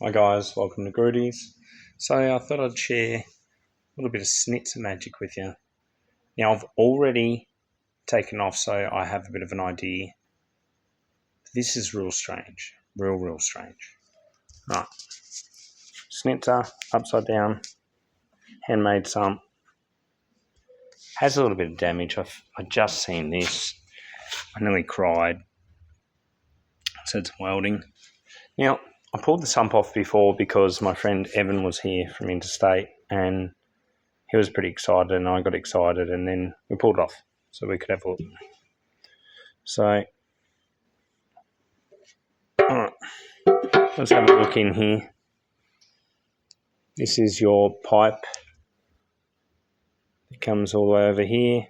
Hi guys, welcome to Grudy's. So I thought I'd share a little bit of schnitzer magic with you. Now I've already taken off, so I have a bit of an idea. This is real strange, real strange. Right, schnitzer, upside down, handmade some. Has a little bit of damage. I just seen this. I nearly cried. So it's welding. Now I pulled the sump off before because my friend Evan was here from interstate and he was pretty excited and I got excited, and then we pulled it off so we could have a look. So, alright, let's have a look in here. This is your pipe. It comes all the way over here.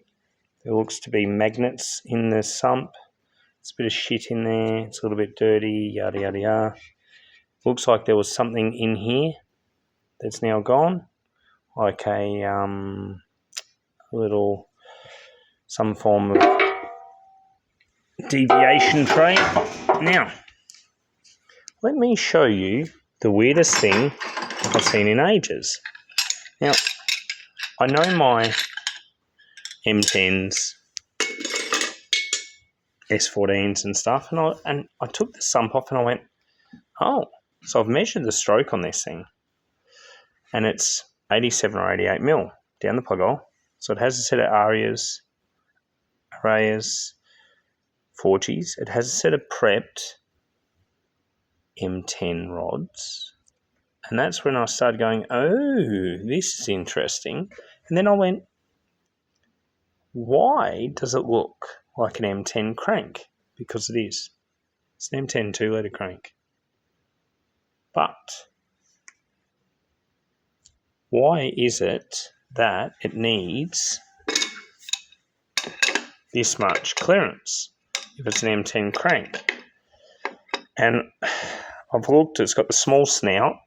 There looks to be magnets in the sump. There's a bit of shit in there. It's a little bit dirty, yada yada yada. Looks like there was something in here that's now gone, like some form of deviation tray. Now, let me show you the weirdest thing I've seen in ages. Now, I know my M10s, S14s and stuff, and I took the sump off and I went, oh, so I've measured the stroke on this thing, and it's 87 or 88 mil down the plug hole. So it has a set of Arayas, 40s. It has a set of prepped M10 rods. And that's when I started going, oh, this is interesting. And then I went, why does it look like an M10 crank? Because it is. It's an M10 2-litre crank. But why is it that it needs this much clearance if it's an M10 crank? And I've looked, it's got the small snout,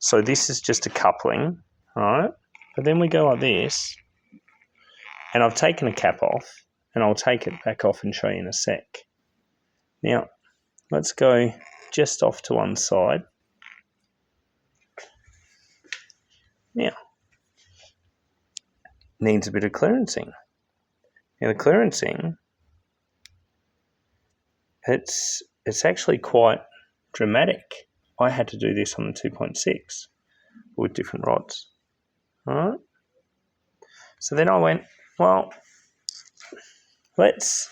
so this is just a coupling, right? But then we go like this, and I've taken a cap off, and I'll take it back off and show you in a sec. Now, let's go just off to one side. Now, needs a bit of clearancing. Now, the clearancing, it's actually quite dramatic. I had to do this on the 2.6 with different rods. All right. So then I went, well, let's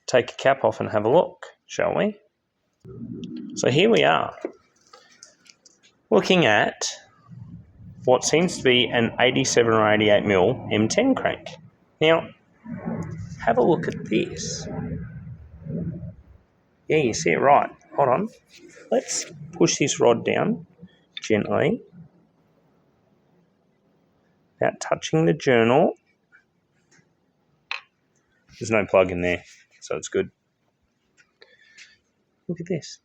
take a cap off and have a look, shall we? So here we are, looking at what seems to be an 87 or 88 mil M10 crank. Now, have a look at this. Yeah, you see it right. Hold on. Let's push this rod down gently without touching the journal. There's no plug in there, so it's good. Look at this.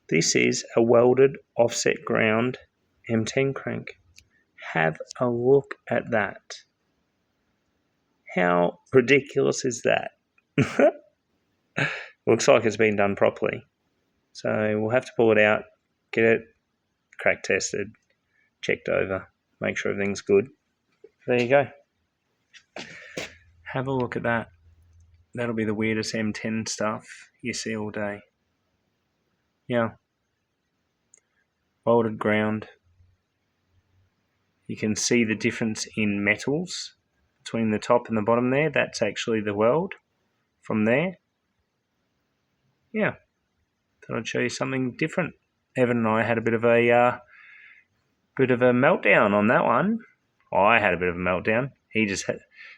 This is a welded offset ground M10 crank. Have a look at that. How ridiculous is that? Looks like it's been done properly. So we'll have to pull it out, get it crack tested, checked over, make sure everything's good. There you go. Have a look at that. That'll be the weirdest M10 stuff you see all day. Yeah. Welded ground. You can see the difference in metals between the top and the bottom there. That's actually the weld from there. Yeah. Thought I'd show you something different. Evan and I had a bit of a meltdown on that one. I had a bit of a meltdown. He just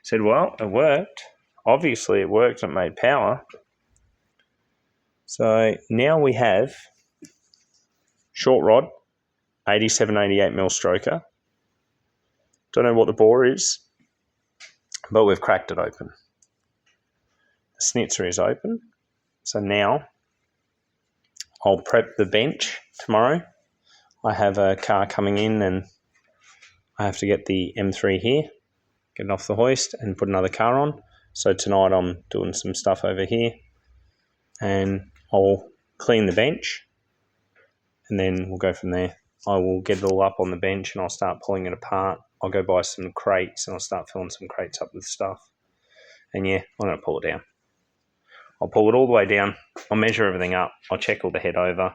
said, well, it worked. Obviously it worked and it made power. So now we have short rod, 87, 88 mil stroker. Don't know what the bore is, but we've cracked it open. The schnitzer is open. So now I'll prep the bench tomorrow. I have a car coming in and I have to get the M3 here, get it off the hoist and put another car on. So tonight I'm doing some stuff over here and I'll clean the bench, and then we'll go from there. I will get it all up on the bench and I'll start pulling it apart. I'll go buy some crates and I'll start filling some crates up with stuff. And yeah, I'm going to pull it down. I'll pull it all the way down. I'll measure everything up. I'll check all the head over.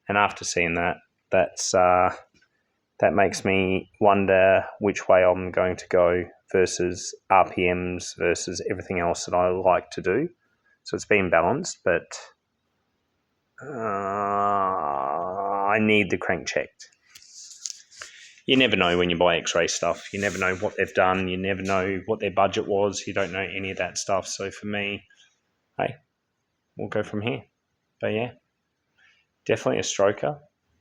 And after seeing that, that makes me wonder which way I'm going to go versus RPMs versus everything else that I like to do. So it's been balanced, but I need the crank checked. You never know when you buy X-ray stuff. You never know what they've done. You never know what their budget was. You don't know any of that stuff. So for me, hey, we'll go from here. But yeah, definitely a stroker.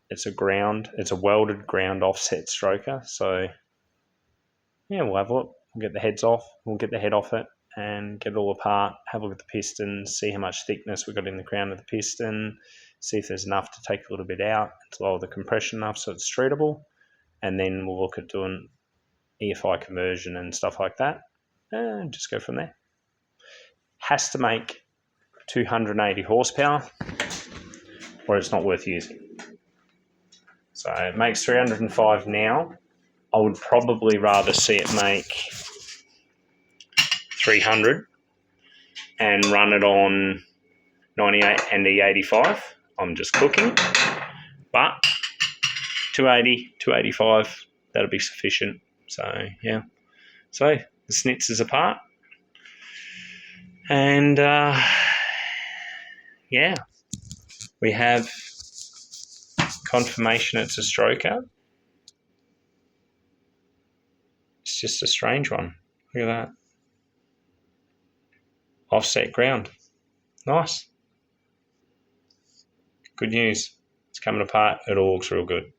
It's a welded ground offset stroker. So yeah, we'll have a look. We'll get the heads off. We'll get the head off it and get it all apart. Have a look at the piston, see how much thickness we've got in the crown of the piston, see if there's enough to take a little bit out to lower the compression enough so it's streetable. And then we'll look at doing EFI conversion and stuff like that and just go from there. Has to make 280 horsepower or it's not worth using. So it makes 305 now. I would probably rather see it make 300 and run it on 98 and E85. I'm just cooking. But 280, 285, that'll be sufficient. So, yeah. So, the schnitzer's apart. And, yeah. We have confirmation it's a stroker. It's just a strange one. Look at that. Offset ground. Nice. Good news. It's coming apart. It all looks real good.